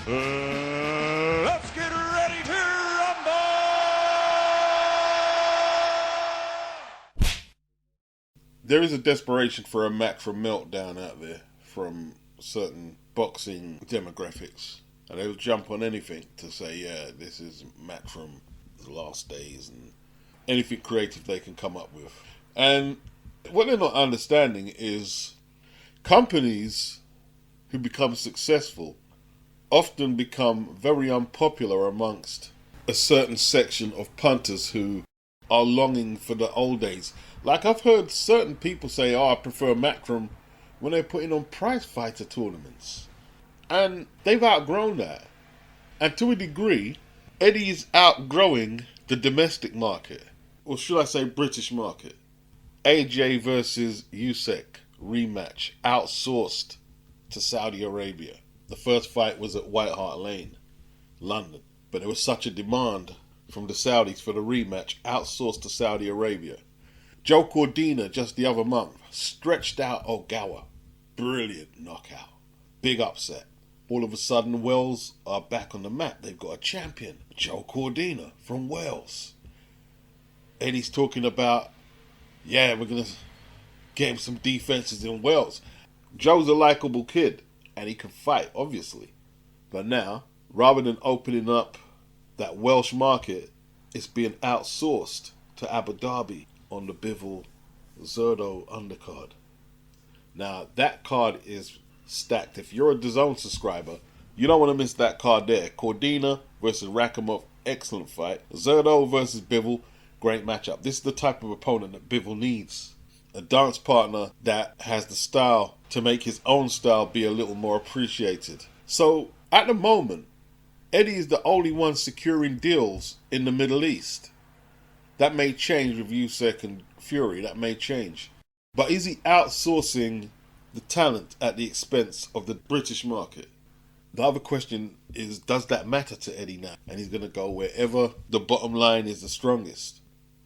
Let's get ready to rumble! There is a desperation for a Matchroom meltdown out there from certain boxing demographics. And they'll jump on anything to say, yeah, this is Matchroom's last days, and anything creative they can come up with. And what they're not understanding is companies who become successful often become very unpopular amongst a certain section of punters who are longing for the old days. Like, I've heard certain people say, oh, I prefer Matchroom when they're putting on prize fighter tournaments. And they've outgrown that. And to a degree, Eddie is outgrowing the domestic market. Or should I say British market. AJ versus Usyk rematch, outsourced to Saudi Arabia. The first fight was at White Hart Lane, London. But there was such a demand from the Saudis for the rematch, outsourced to Saudi Arabia. Joe Cordina, just the other month, stretched out Ogawa. Brilliant knockout. Big upset. All of a sudden, Wales are back on the map. They've got a champion, Joe Cordina from Wales. Eddie's talking about, yeah, we're going to get him some defenses in Wales. Joe's a likable kid, and he can fight, obviously. But now, rather than opening up that Welsh market, it's being outsourced to Abu Dhabi on the BIVOL ZURDO undercard. Now, that card is stacked. If you're a DAZN subscriber, you don't want to miss that card there. Cordina versus Rakhimov, excellent fight. ZURDO versus BIVOL, great matchup. This is the type of opponent that BIVOL needs. A dance partner that has the style to make his own style be a little more appreciated. So, at the moment, Eddie is the only one securing deals in the Middle East. That may change with Usyk and Fury, that may change. But is he outsourcing the talent at the expense of the British market? The other question is, does that matter to Eddie now? And he's going to go wherever the bottom line is the strongest.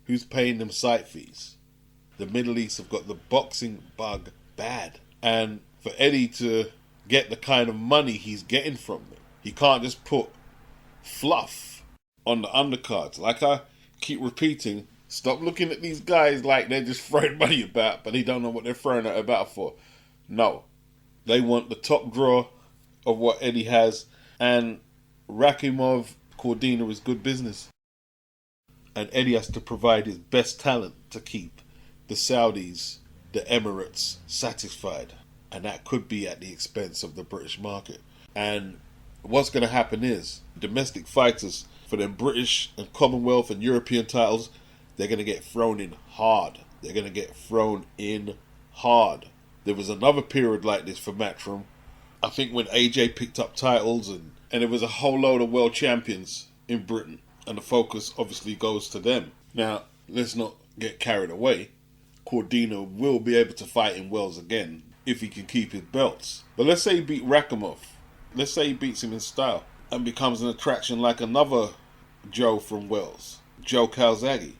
Who's paying them site fees? The Middle East have got the boxing bug bad. And for Eddie to get the kind of money he's getting from them, he can't just put fluff on the undercards. Like I keep repeating, stop looking at these guys like they're just throwing money about, but they don't know what they're throwing it about for. No. They want the top draw of what Eddie has, and Rakhimov Cordina is good business. And Eddie has to provide his best talent to keep the Saudis, the Emirates satisfied. And that could be at the expense of the British market. And what's going to happen is, domestic fighters for them British and Commonwealth and European titles, they're going to get thrown in hard. They're going to get thrown in hard. There was another period like this for Matchroom. I think when AJ picked up titles and there was a whole load of world champions in Britain. And the focus obviously goes to them. Now, let's not get carried away. Cordina will be able to fight in Wales again if he can keep his belts. But let's say he beat Rakhimov. Let's say he beats him in style and becomes an attraction like another Joe from Wales, Joe Calzaghe,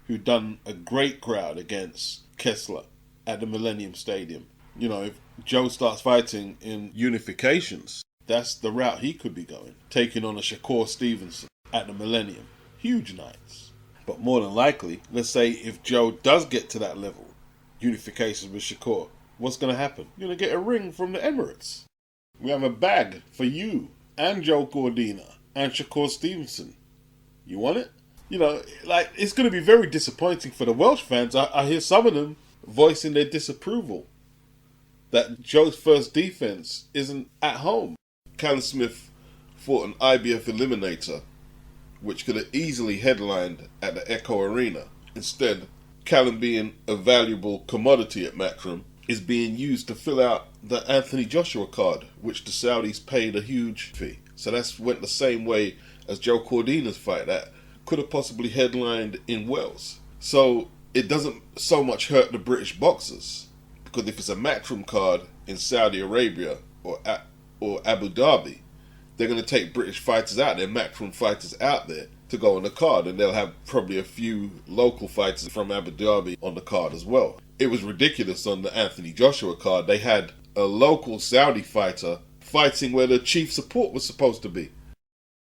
who done a great crowd against Kessler at the Millennium Stadium. You know, if Joe starts fighting in unifications, that's the route he could be going. Taking on a Shakur Stevenson at the Millennium. Huge nights. But more than likely, let's say if Joe does get to that level, unifications with Shakur, what's going to happen? You're going to get a ring from the Emirates. We have a bag for you and Joe Cordina and Shakur Stevenson. You want it? You know, like, it's going to be very disappointing for the Welsh fans. I hear some of them voicing their disapproval that Joe's first defense isn't at home. Callum Smith fought an IBF eliminator, which could have easily headlined at the Echo Arena. Instead, Callum, being a valuable commodity at Matchroom, is being used to fill out the Anthony Joshua card, which the Saudis paid a huge fee. So that's went the same way as Joe Cordina's fight that could have possibly headlined in Wales. So it doesn't so much hurt the British boxers, because if it's a Matchroom card in Saudi Arabia or Abu Dhabi, they're going to take British fighters out there, Matchroom fighters out there, to go on the card, and they'll have probably a few local fighters from Abu Dhabi on the card as well. It was ridiculous on the Anthony Joshua card. They had a local Saudi fighter fighting where the chief support was supposed to be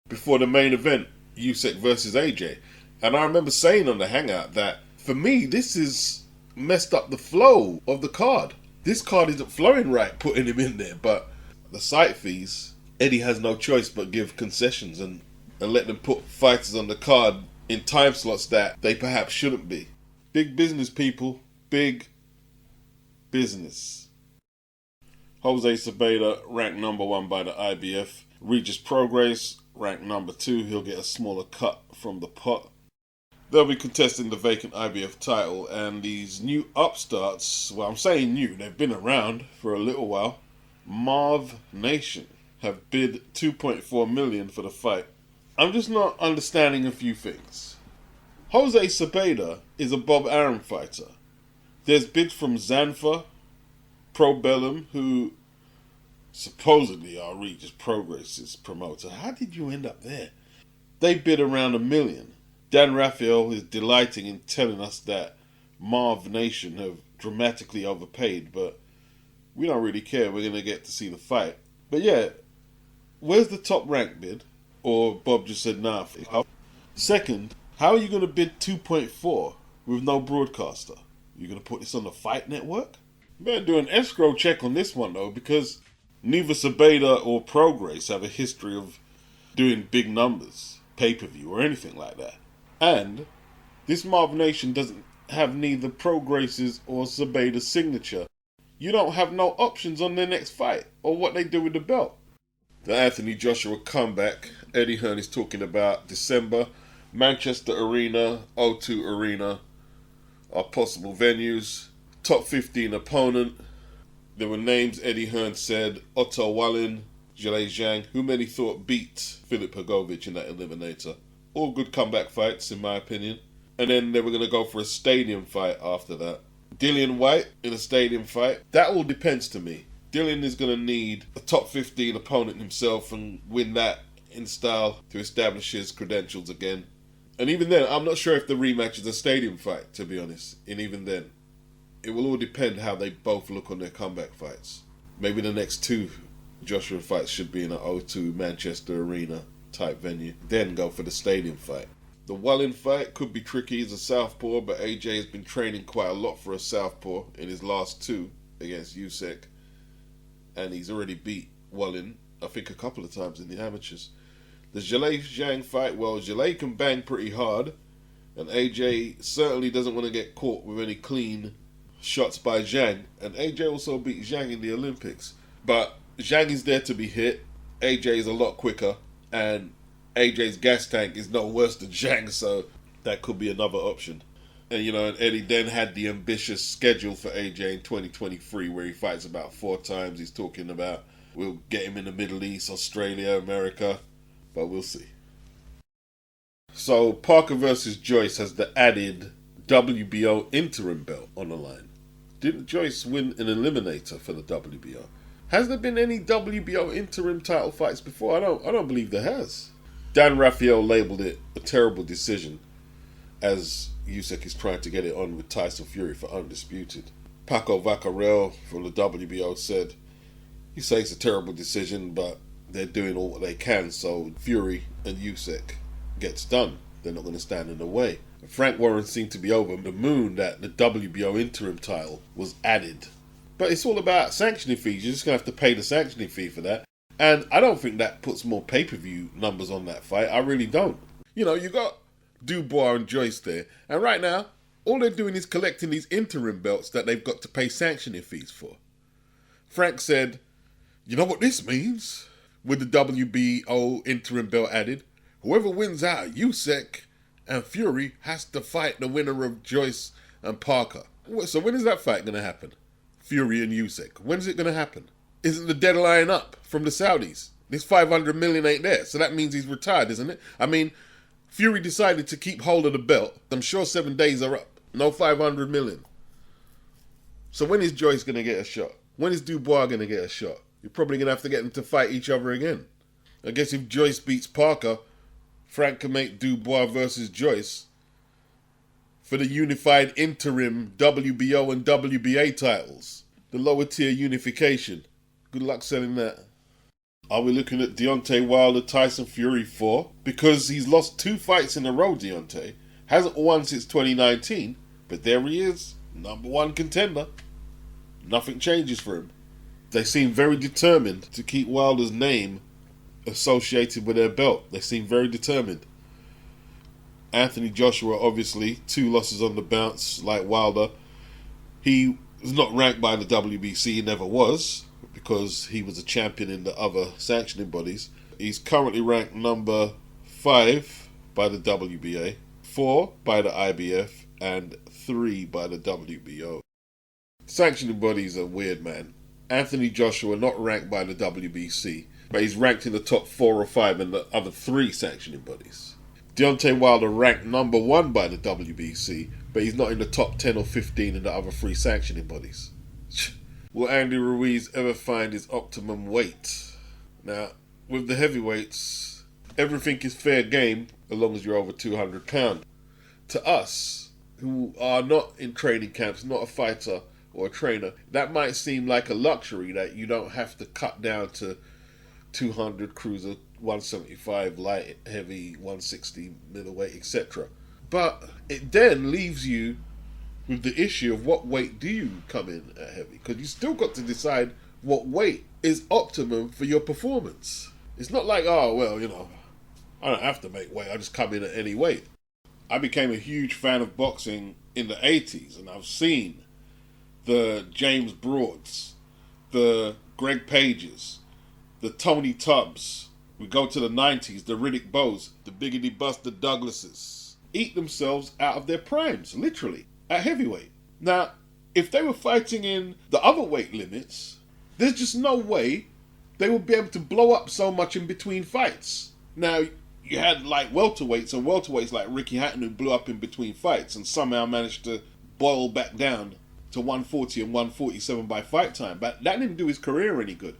before the main event, Usyk versus AJ. And I remember saying on the Hangout that, for me, this is messed up the flow of the card. This card isn't flowing right, putting him in there. But the site fees, Eddie has no choice but give concessions and let them put fighters on the card in time slots that they perhaps shouldn't be. Big business, people. Big business. Jose Zepeda, ranked number 1 by the IBF. Regis Prograis, ranked number 2. He'll get a smaller cut from the pot. They'll be contesting the vacant IBF title, and these new upstarts, well, I'm saying new, they've been around for a little while. MARVNATION have bid $2.4 million for the fight. I'm just not understanding a few things. Jose Zepeda is a Bob Arum fighter. There's bids from Zanfa, Probellum, who supposedly are Regis Prograis' promoter. How did you end up there? They bid around $1 million. Dan Raphael is delighting in telling us that MARVNATION have dramatically overpaid, but we don't really care. We're going to get to see the fight. But yeah, where's the top rank bid? Or Bob just said nah. Second, how are you going to bid 2.4 with no broadcaster? You going to put this on the Fight Network? You better do an escrow check on this one though, because neither Zepeda or Prograis have a history of doing big numbers, pay-per-view or anything like that. And this MARVNATION doesn't have neither Prograis' or Zepeda's signature. You don't have no options on their next fight or what they do with the belt. The Anthony Joshua comeback, Eddie Hearn is talking about December. Manchester Arena, O2 Arena are possible venues. Top 15 opponent. There were names Eddie Hearn said: Otto Wallin, Zhilei Zhang, who many thought beat Filip Hrgovic in that eliminator. All good comeback fights, in my opinion. And then they were going to go for a stadium fight after that. Dillian Whyte in a stadium fight. That all depends to me. Dillian is going to need a top 15 opponent himself and win that in style to establish his credentials again. And even then, I'm not sure if the rematch is a stadium fight, to be honest. And even then, it will all depend how they both look on their comeback fights. Maybe the next 2 Joshua fights should be in an O2 Manchester Arena type venue. Then go for the stadium fight. The Wallin fight could be tricky. He's a southpaw, but AJ has been training quite a lot for a southpaw in his last 2 against Usyk. And he's already beat Wallin, I think, a couple of times in the amateurs. The Zhilei Zhang fight, well, Zhilei can bang pretty hard, and AJ certainly doesn't want to get caught with any clean shots by Zhang. And AJ also beat Zhang in the Olympics. But Zhang is there to be hit. AJ is a lot quicker, and AJ's gas tank is no worse than Zhang, so that could be another option. And, you know, Eddie then had the ambitious schedule for AJ in 2023 where he fights about 4 times. He's talking about we'll get him in the Middle East, Australia, America, but we'll see. So Parker versus Joyce has the added WBO interim belt on the line. Didn't Joyce win an eliminator for the WBO? Has there been any WBO interim title fights before? I don't believe there has. Dan Raphael labeled it a terrible decision, as Usyk is trying to get it on with Tyson Fury for undisputed. Paco Vaccarel from the WBO said, he says it's a terrible decision, but they're doing all what they can so Fury and Usyk gets done. They're not going to stand in the way. Frank Warren seemed to be over the moon that the WBO interim title was added. But it's all about sanctioning fees. You're just going to have to pay the sanctioning fee for that. And I don't think that puts more pay-per-view numbers on that fight. I really don't. You know, you got Dubois and Joyce there. And right now, all they're doing is collecting these interim belts that they've got to pay sanctioning fees for. Frank said, you know what this means? With the WBO interim belt added, whoever wins out, Usyk and Fury, has to fight the winner of Joyce and Parker. So when is that fight going to happen? Fury and Usyk. When is it going to happen? Isn't the deadline up from the Saudis? This 500 million ain't there, so that means he's retired, isn't it? I mean, Fury decided to keep hold of the belt. I'm sure 7 days are up. No 500 million. So when is Joyce going to get a shot? When is Dubois going to get a shot? You're probably going to have to get them to fight each other again. I guess if Joyce beats Parker, Frank can make Dubois versus Joyce for the unified interim WBO and WBA titles. The lower tier unification. Good luck selling that. Are we looking at Deontay Wilder, Tyson Fury 4? Because he's lost 2 fights in a row, Deontay. Hasn't won since 2019, but there he is, #1 contender. Nothing changes for him. They seem very determined to keep Wilder's name associated with their belt. They seem very determined. Anthony Joshua, obviously, 2 losses on the bounce, like Wilder. He was not ranked by the WBC, he never was, because he was a champion in the other sanctioning bodies. He's currently ranked number 5 by the WBA, 4 by the IBF, and 3 by the WBO. Sanctioning bodies are weird, man. Anthony Joshua not ranked by the WBC, but he's ranked in the top 4 or 5 in the other 3 sanctioning bodies. Deontay Wilder ranked number 1 by the WBC, but he's not in the top 10 or 15 in the other 3 sanctioning bodies. Will Andy Ruiz ever find his optimum weight? Now, with the heavyweights, everything is fair game as long as you're over 200 pounds. To us, who are not in training camps, not a fighter or a trainer, that might seem like a luxury that you don't have to cut down to 200 cruiser, 175 light, heavy, 160 middleweight, etc. But it then leaves you with the issue of what weight do you come in at heavy, because you still got to decide what weight is optimum for your performance. It's not like, oh well, you know, I don't have to make weight, I just come in at any weight. I became a huge fan of boxing in the 80s, and I've seen the James Broads, the Greg Pages, the Tony Tubbs. We go to the 90s, the Riddick Bows, the Biggity Buster Douglases, eat themselves out of their primes, literally, at heavyweight. Now, if they were fighting in the other weight limits, there's just no way they would be able to blow up so much in between fights. Now, you had like welterweights and welterweights like Ricky Hatton who blew up in between fights and somehow managed to boil back down to 140 and 147 by fight time. But that didn't do his career any good,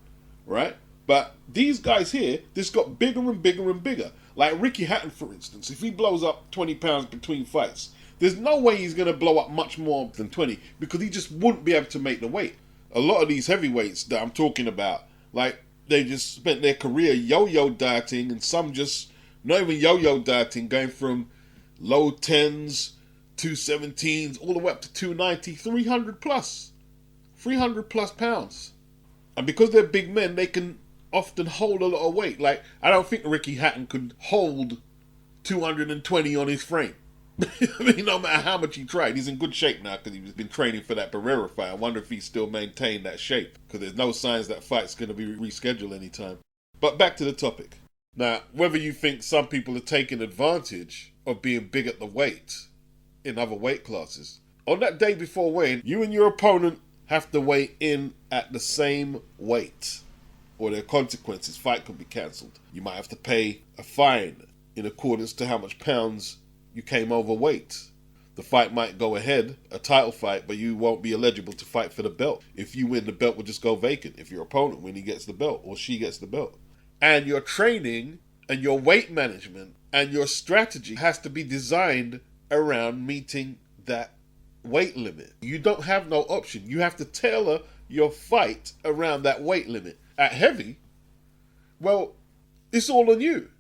right? But these guys here, this got bigger and bigger and bigger. Like Ricky Hatton, for instance, if he blows up 20 pounds between fights, there's no way he's going to blow up much more than 20 because he just wouldn't be able to make the weight. A lot of these heavyweights that I'm talking about, like, they just spent their career yo-yo dieting, and some just not even yo-yo dieting, going from low 10s, 217s, all the way up to 290, 300 plus. 300 plus pounds. And because they're big men, they can often hold a lot of weight. Like, I don't think Ricky Hatton could hold 220 on his frame. I mean, no matter how much he tried, he's in good shape now because he's been training for that Barrera fight. I wonder if he still maintained that shape because there's no signs that fight's going to be rescheduled anytime. But back to the topic. Now, whether you think some people are taking advantage of being big at the weight in other weight classes, on that day before weighing, you and your opponent have to weigh in at the same weight, or there are consequences. Fight could be cancelled. You might have to pay a fine in accordance to how much pounds you came overweight. The fight might go ahead, a title fight, but you won't be eligible to fight for the belt. If you win, the belt will just go vacant. If your opponent wins, he gets the belt or she gets the belt. And your training and your weight management and your strategy has to be designed around meeting that weight limit. You don't have no option. You have to tailor your fight around that weight limit. At heavy, well, it's all on you.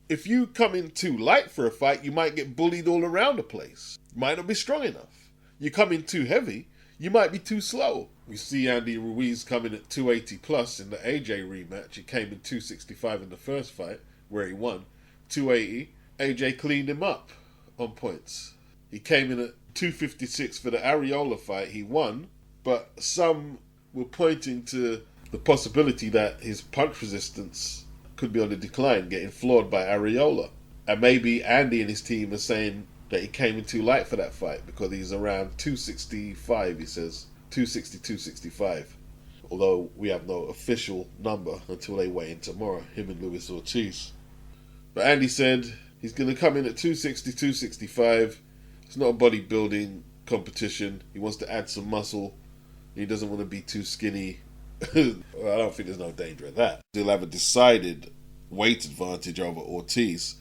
If you come in too light for a fight, you might get bullied all around the place. You might not be strong enough. You come in too heavy, you might be too slow. We see Andy Ruiz coming at 280 plus in the AJ rematch. He came in 265 in the first fight, where he won. 280, AJ cleaned him up on points. He came in at 256 for the Areola fight. He won, but some were pointing to the possibility that his punch resistance could be on the decline, getting floored by Areola. And maybe Andy and his team are saying that he came in too light for that fight because he's around 265, he says. 260, 265. Although we have no official number until they weigh in tomorrow, him and Luis Ortiz. But Andy said he's going to come in at 260, 265. It's not a bodybuilding competition. He wants to add some muscle. He doesn't want to be too skinny. Well, I don't think there's no danger of that. He'll have a decided weight advantage over Ortiz.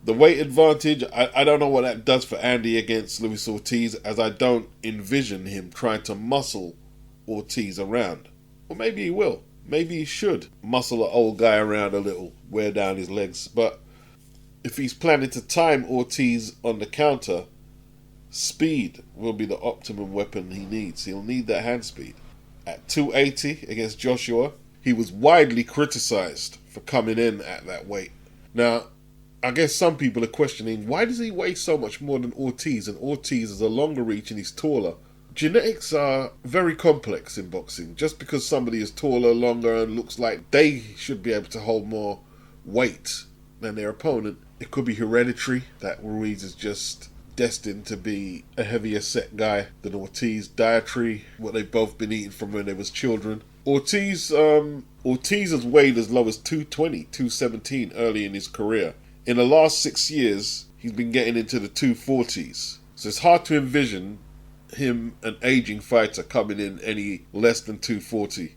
The weight advantage, I don't know what that does for Andy against Luis Ortiz, as I don't envision him trying to muscle Ortiz around. Or maybe he will. maybe he should muscle the old guy around a little, wear down his legs. But if he's planning to time Ortiz on the counter, speed will be the optimum weapon he needs. He'll need that hand speed. At 280 against Joshua, he was widely criticised for coming in at that weight. Now, I guess some people are questioning, why does he weigh so much more than Ortiz? And Ortiz is a longer reach and he's taller. Genetics are very complex in boxing. Just because somebody is taller, longer, and looks like they should be able to hold more weight than their opponent, it could be hereditary, that Ruiz is just destined to be a heavier set guy than Ortiz. Dietary, what they've both been eating from when they was children. Ortiz has weighed as low as 220, 217 early in his career. In the last 6 years, he's been getting into the 240s. So it's hard to envision him, an aging fighter, coming in any less than 240.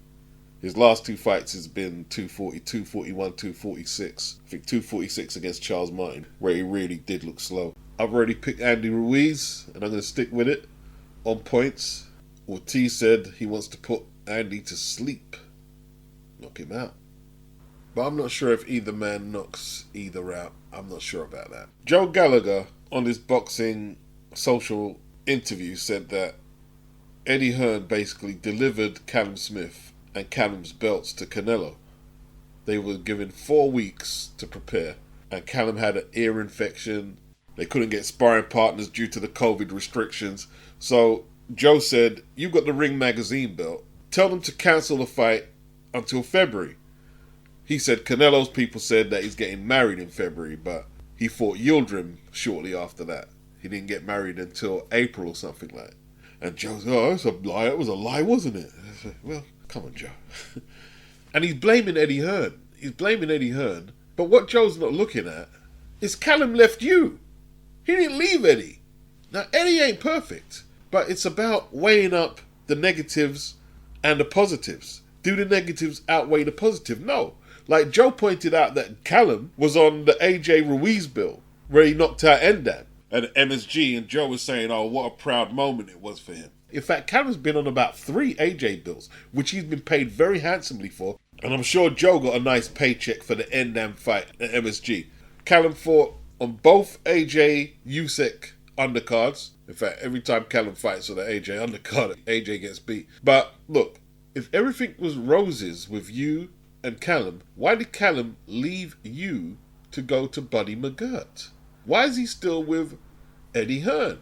His last two fights has been 240, 241, 246. I think 246 against Charles Martin, where he really did look slow. I've already picked Andy Ruiz, and I'm going to stick with it on points. Ortiz said he wants to put Andy to sleep, knock him out. But I'm not sure if either man knocks either out. I'm not sure about that. Joe Gallagher, on his boxing social interview, said that Eddie Hearn basically delivered Callum Smith and Callum's belts to Canelo. They were given 4 weeks to prepare, and Callum had an ear infection. They couldn't get sparring partners due to the COVID restrictions. So Joe said, "You got the Ring Magazine belt. Tell them to cancel the fight until February." He said Canelo's people said that he's getting married in February, but he fought Yildirim shortly after that. He didn't get married until April or something like that. And Joe said, "Oh, it's a lie. It was a lie, wasn't it?" I said, well, come on, Joe. And he's blaming Eddie Hearn. He's blaming Eddie Hearn. But what Joe's not looking at is Callum left you. He didn't leave Eddie. Now, Eddie ain't perfect, but it's about weighing up the negatives and the positives. Do the negatives outweigh the positive? No. Like Joe pointed out that Callum was on the AJ Ruiz bill, where he knocked out Endan at MSG, and Joe was saying, oh, what a proud moment it was for him. In fact, Callum's been on about 3 AJ bills, which he's been paid very handsomely for, and I'm sure Joe got a nice paycheck for the Endan fight at MSG. Callum fought on both AJ Usyk undercards. In fact, every time Callum fights on the AJ undercard, AJ gets beat. But look, if everything was roses with you and Callum, why did Callum leave you to go to Buddy McGirt? Why is he still with Eddie Hearn?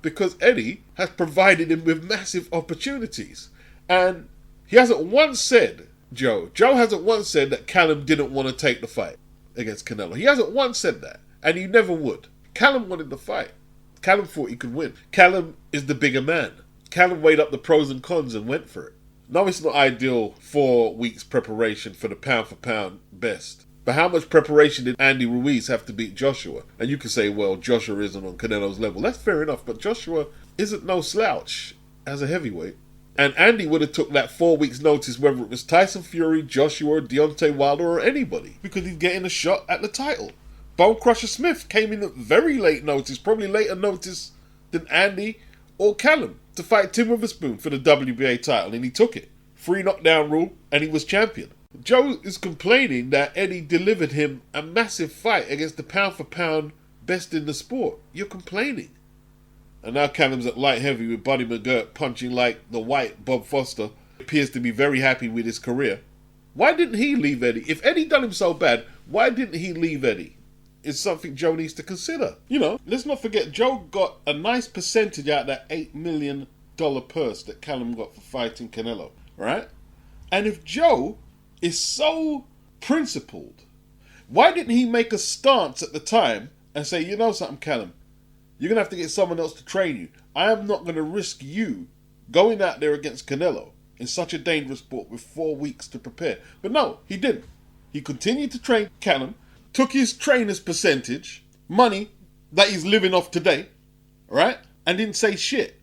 Because Eddie has provided him with massive opportunities. And he hasn't once said, Joe hasn't once said that Callum didn't want to take the fight against Canelo. He hasn't once said that. And he never would. Callum wanted the fight. Callum thought he could win. Callum is the bigger man. Callum weighed up the pros and cons and went for it. No, it's not ideal 4 weeks preparation for the pound for pound best. But how much preparation did Andy Ruiz have to beat Joshua? And you can say, well, Joshua isn't on Canelo's level. That's fair enough, but Joshua isn't no slouch as a heavyweight. And Andy would have took that 4 weeks notice whether it was Tyson Fury, Joshua, Deontay Wilder, or anybody, because he's getting a shot at the title. Bone Crusher Smith came in at very late notice, probably later notice than Andy or Callum, to fight Tim Witherspoon for the WBA title, and he took it. 3 knockdown rule, and he was champion. Joe is complaining that Eddie delivered him a massive fight against the pound for pound best in the sport. You're complaining. And now Callum's at light heavy with Buddy McGirt punching like the white Bob Foster. Appears to be very happy with his career. Why didn't he leave Eddie? If Eddie done him so bad, why didn't he leave Eddie? It's something Joe needs to consider. You know, let's not forget Joe got a nice percentage out of that $8 million purse that Callum got for fighting Canelo, right? And if Joe is so principled, why didn't he make a stance at the time and say, you know something, Callum, you're going to have to get someone else to train you. I am not going to risk you going out there against Canelo in such a dangerous sport with 4 weeks to prepare. But no, he didn't. He continued to train Callum, took his trainer's percentage, money that he's living off today, right? And didn't say shit.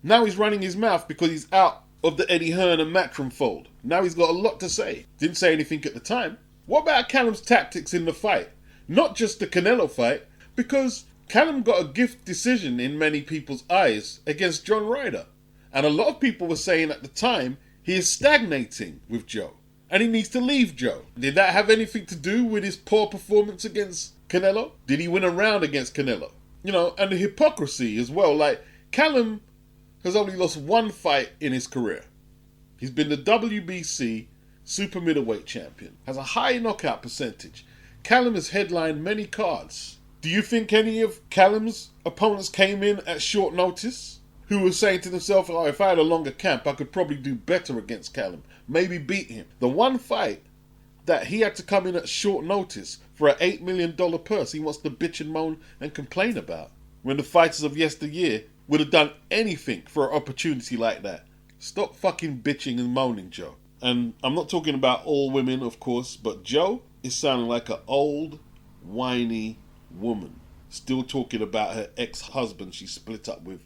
Now he's running his mouth because he's out of the Eddie Hearn and Matchroom fold. Now he's got a lot to say. Didn't say anything at the time. What about Callum's tactics in the fight? Not just the Canelo fight, because Callum got a gift decision in many people's eyes against John Ryder. And a lot of people were saying at the time, he is stagnating with Joe. and he needs to leave Joe. Did that have anything to do with his poor performance against Canelo? Did he win a round against Canelo? You know, and the hypocrisy as well. Like, Callum has only lost one fight in his career. He's been the WBC super middleweight champion, has a high knockout percentage. Callum has headlined many cards. Do you think any of Callum's opponents came in at short notice? Who was saying to themselves, oh, if I had a longer camp, I could probably do better against Callum. Maybe beat him. The one fight that he had to come in at short notice for an $8 million purse he wants to bitch and moan and complain about. When the fighters of yesteryear would have done anything for an opportunity like that. Stop fucking bitching and moaning, Joe. And I'm not talking about all women, of course, but Joe is sounding like an old, whiny woman. Still talking about her ex-husband she split up with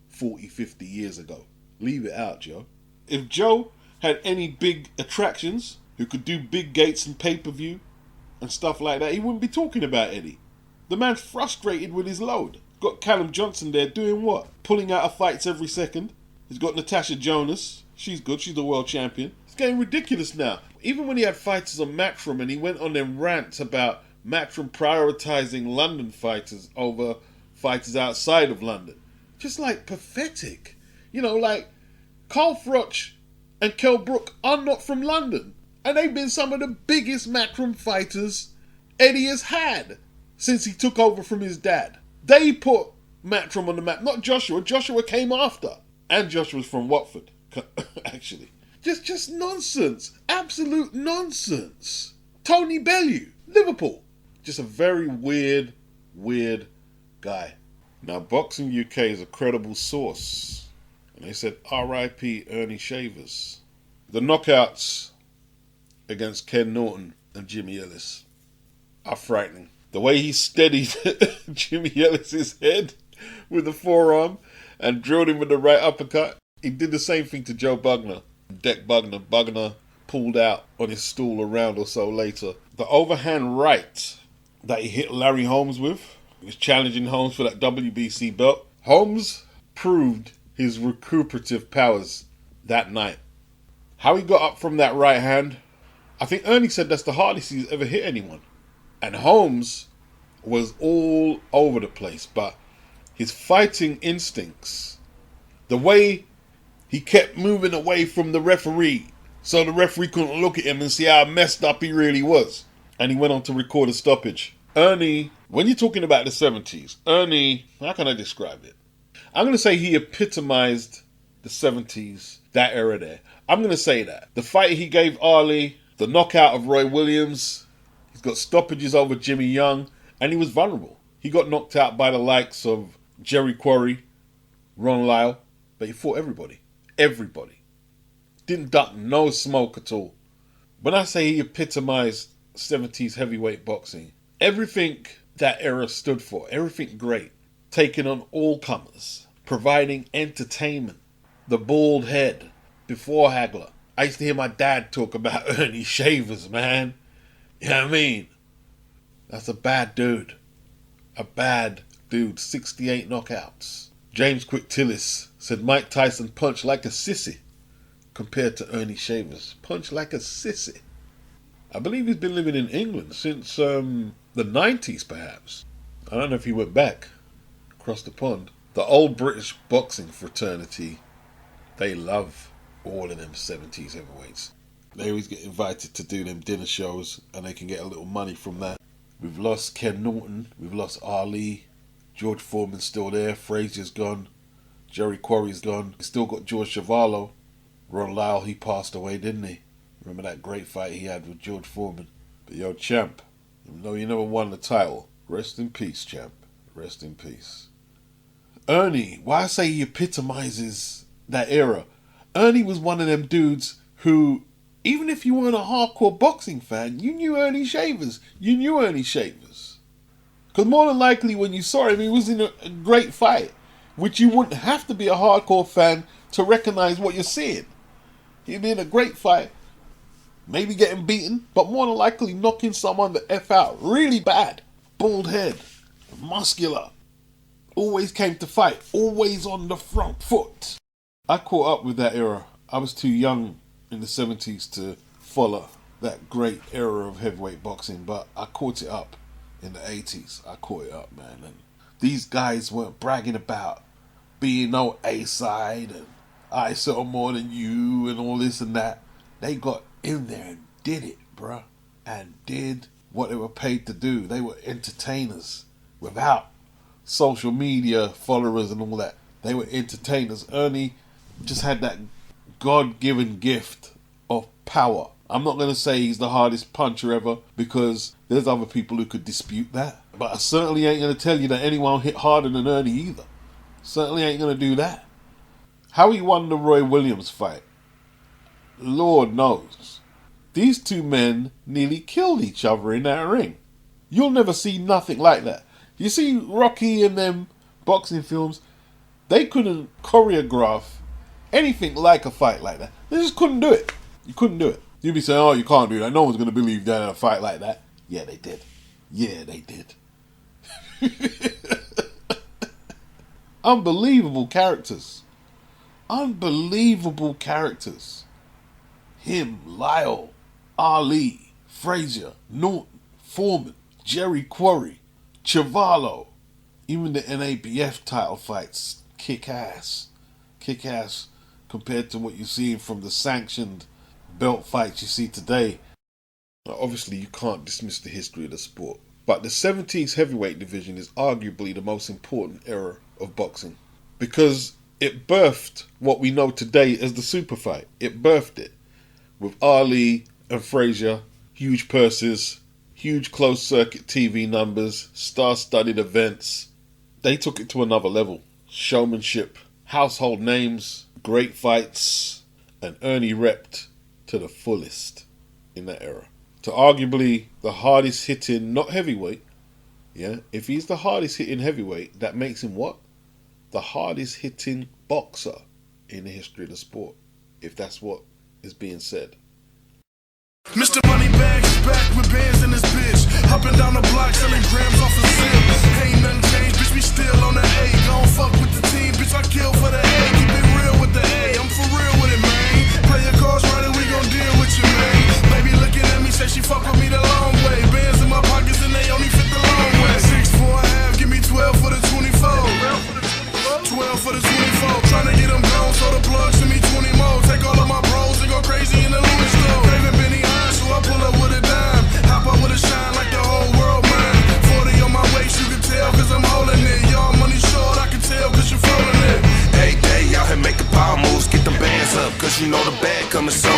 40, 50 years ago. Leave it out, Joe. If Joe had any big attractions who could do big gates and pay-per-view and stuff like that, he wouldn't be talking about Eddie. The man's frustrated with his load. Got Callum Johnson there doing what? Pulling out of fights every second. He's got Natasha Jonas. She's good. She's the world champion. It's getting ridiculous now. Even when he had fighters on Matchroom and he went on them rants about Matchroom prioritizing London fighters over fighters outside of London. Just like pathetic. You know, like Carl Froch and Kell Brook are not from London. And they've been some of the biggest Matchroom fighters Eddie has had since he took over from his dad. They put Matchroom on the map, not Joshua. Joshua came after. And Joshua's from Watford, actually. Just nonsense. Absolute nonsense. Tony Bellew, Liverpool. Just a very weird guy. Now, Boxing UK is a credible source. And they said R.I.P. Earnie Shavers. The knockouts against Ken Norton and Jimmy Ellis are frightening. The way he steadied Jimmy Ellis's head with the forearm and drilled him with the right uppercut. He did the same thing to Joe Bugner. Deck Bugner. Bugner pulled out on his stool a round or so later. The overhand right that he hit Larry Holmes with, he was challenging Holmes for that WBC belt. Holmes proved his recuperative powers that night. How he got up from that right hand, I think Ernie said that's the hardest he's ever hit anyone. And Holmes was all over the place, but his fighting instincts, the way he kept moving away from the referee so the referee couldn't look at him and see how messed up he really was. And he went on to record a stoppage. Ernie, when you're talking about the 70s, Ernie, how can I describe it? I'm going to say he epitomized the 70s, that era there. I'm going to say that. The fight he gave Ali, the knockout of Roy Williams, he's got stoppages over Jimmy Young, and he was vulnerable. He got knocked out by the likes of Jerry Quarry, Ron Lyle, but he fought everybody. Everybody. Didn't duck no smoke at all. When I say he epitomized 70s heavyweight boxing, everything that era stood for, everything great, taking on all comers, providing entertainment, the bald head, before Hagler. I used to hear my dad talk about Ernie Shavers, man. You know what I mean? That's a bad dude. A bad dude. 68 knockouts. James Quick Tillis said Mike Tyson punched like a sissy compared to Ernie Shavers. Punched like a sissy. I believe he's been living in England since the 90s, perhaps. I don't know if he went back across the pond. The old British boxing fraternity, they love all of them 70s heavyweights. They always get invited to do them dinner shows and they can get a little money from that. We've lost Ken Norton, we've lost Ali, George Foreman's still there, Frazier's gone, Jerry Quarry's gone. We still got George Chuvalo. Ron Lyle, he passed away, didn't he? Remember that great fight he had with George Foreman? But yo, champ, even though you never won the title, rest in peace, champ. Rest in peace. Ernie, why I say he epitomizes that era. Ernie was one of them dudes who, even if you weren't a hardcore boxing fan, you knew Ernie Shavers. You knew Ernie Shavers. Because more than likely when you saw him, he was in a great fight, which you wouldn't have to be a hardcore fan to recognize what you're seeing. He'd be in a great fight, maybe getting beaten, but more than likely knocking someone the F out really bad. Bald head, muscular, always came to fight, always on the front foot. I caught up with that era. I was too young in the 70s to follow that great era of heavyweight boxing, but I caught it up in the 80s. I caught it up, man. And these guys weren't bragging about being no A-side and I sell more than you and all this and that. They got in there and did it, bruh. And did what they were paid to do. They were entertainers without social media followers and all that. They were entertainers. Earnie just had that God-given gift of power. I'm not going to say he's the hardest puncher ever, because there's other people who could dispute that. But I certainly ain't going to tell you that anyone hit harder than Earnie either. Certainly ain't going to do that. How he won the Roy Williams fight, Lord knows. These two men nearly killed each other in that ring. You'll never see nothing like that. You see Rocky and them boxing films, they couldn't choreograph anything like a fight like that. They just couldn't do it. You couldn't do it. You'd be saying, oh, you can't do that. No one's going to believe that in a fight like that. Yeah, they did. Yeah, they did. Unbelievable characters. Unbelievable characters. Him, Lyle, Ali, Frazier, Norton, Foreman, Jerry Quarry, Chavallo. Even the NABF title fights, kick ass. Kick ass compared to what you're seeing from the sanctioned belt fights you see today. Now, obviously, you can't dismiss the history of the sport, but the 70s heavyweight division is arguably the most important era of boxing, because it birthed what we know today as the super fight. It birthed it with Ali and Frazier, huge purses, huge closed circuit TV numbers, star-studded events. They took it to another level. Showmanship, household names, great fights, and Earnie repped to the fullest in that era. To arguably the hardest hitting, not heavyweight, yeah, if he's the hardest hitting heavyweight, that makes him what? The hardest hitting boxer in the history of the sport, if that's what is being said. Mr. Moneybags is back with bands in this bitch. Hopping down the block, selling grams off the zip. Ain't nothing changed, bitch, we still on the A. Gon' fuck with the team, bitch, I kill for the A. Keep it real with the A, I'm for real with it, man. Play your cards right and we gon' deal with you, man. Baby looking at me, say she fuck with me the long way. Bands in my pockets and they only fit the long way. 6 for a half, give me 12 for the 24. 12 for the 24. Tryna get them gone, so the plug send me 20 more. Take all of my bros and go crazy in the Louis store. Craving Benny Hines, so I pull up with a dime. Hop up with a shine like the whole world mine. 40 on my waist, you can tell cause I'm holding it. Y'all money short, I can tell cause you're folding it. Hey, day out here making power moves, get them bands up, cause you know the bag coming soon.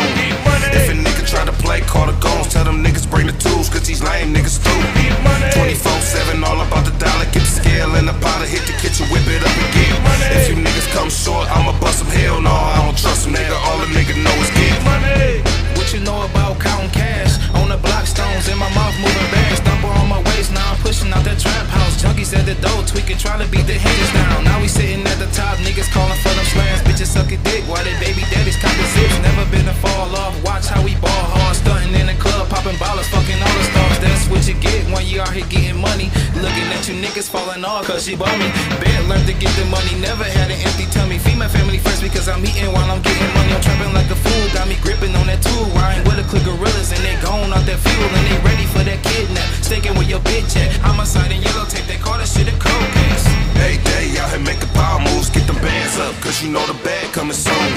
If a nigga try to play, call the goons, tell them niggas bring the tools, cause these lame niggas stupid. 24/7, all about the dollar, get the scale and the powder, hit the kitchen, whip it up again. If you niggas come short, I'ma bust some hell, no, I don't trust them, nigga, all a nigga know is get money. What you know about counting cash? On the block stones, in my mouth moving bags. Stumble on my waist, now I'm pushing out that trap house. Junkies at the door, tweaking, trying to beat the haters down. Now we sitting at the top, niggas calling for them slams. Bitches sucking dick, while they baby daddies copping zips. Never been a fall off, watch how we ball hard. Stunting in the club, popping ballers, fucking all the stars. That's what you get when you out here getting money. Looking at you niggas falling off, cause she bought me. Bad learned to get the money, never had an empty tummy. Feed my family first because I'm eating while I'm getting money. I'm trapping like a fool, got me gripping on that tool. Riding with a click gorillas and they gone out that fuel. And they ready for that kidnap, staking with your bitch at. I'm outside in yellow tape, they call that shit a cold case. Hey, day out here making power moves, get them bands up, cause you know the bag coming soon.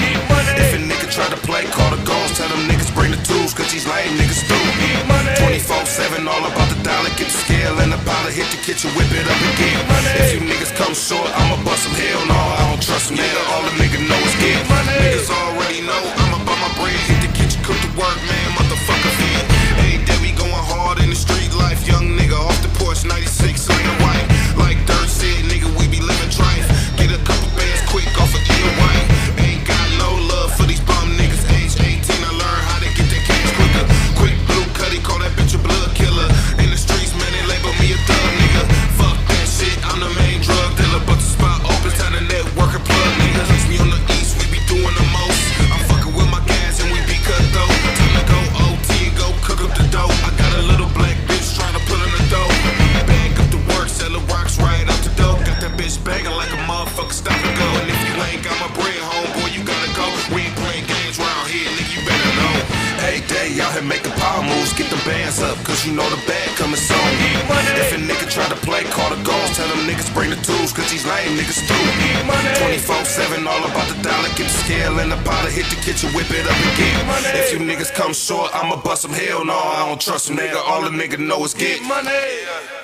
If a nigga try to play, call the goons, tell them niggas bring the tools, cause these lame niggas stupid. 24/7, all about the dollar, get the scale and the powder, hit the kitchen, whip it up again. If you niggas come short, I'ma bust some hell, no, I don't trust them, nigga, all the nigga know is get money. Niggas already know, I'ma buy my bread, hit the kitchen, cook the work, man, motherfucker feed. Hey, there we going hard in the street life, young nigga off the porch, 96, like a white. Like Dirt said, nigga, we be living trife. Get a couple bands quick off of either white. Ain't got no love for these bum niggas. Age 18, I learned how to get that cash quicker. Quick blue cutty, call that bitch a blood killer. In the streets, man, they label me a thug nigga. Fuck that shit, I'm the main drug dealer. But the spot open, time to network and plug niggas. Me cause you know the bag coming soon. If a nigga try to play, call the goals. Tell them niggas bring the tools, cause these lame niggas stupid. 24/7, all about the dollar. Get the scale and the powder, hit the kitchen, whip it up and get money. If you niggas come short, I'ma bust them. Hell no, I don't trust them, nigga. All the nigga know is get money.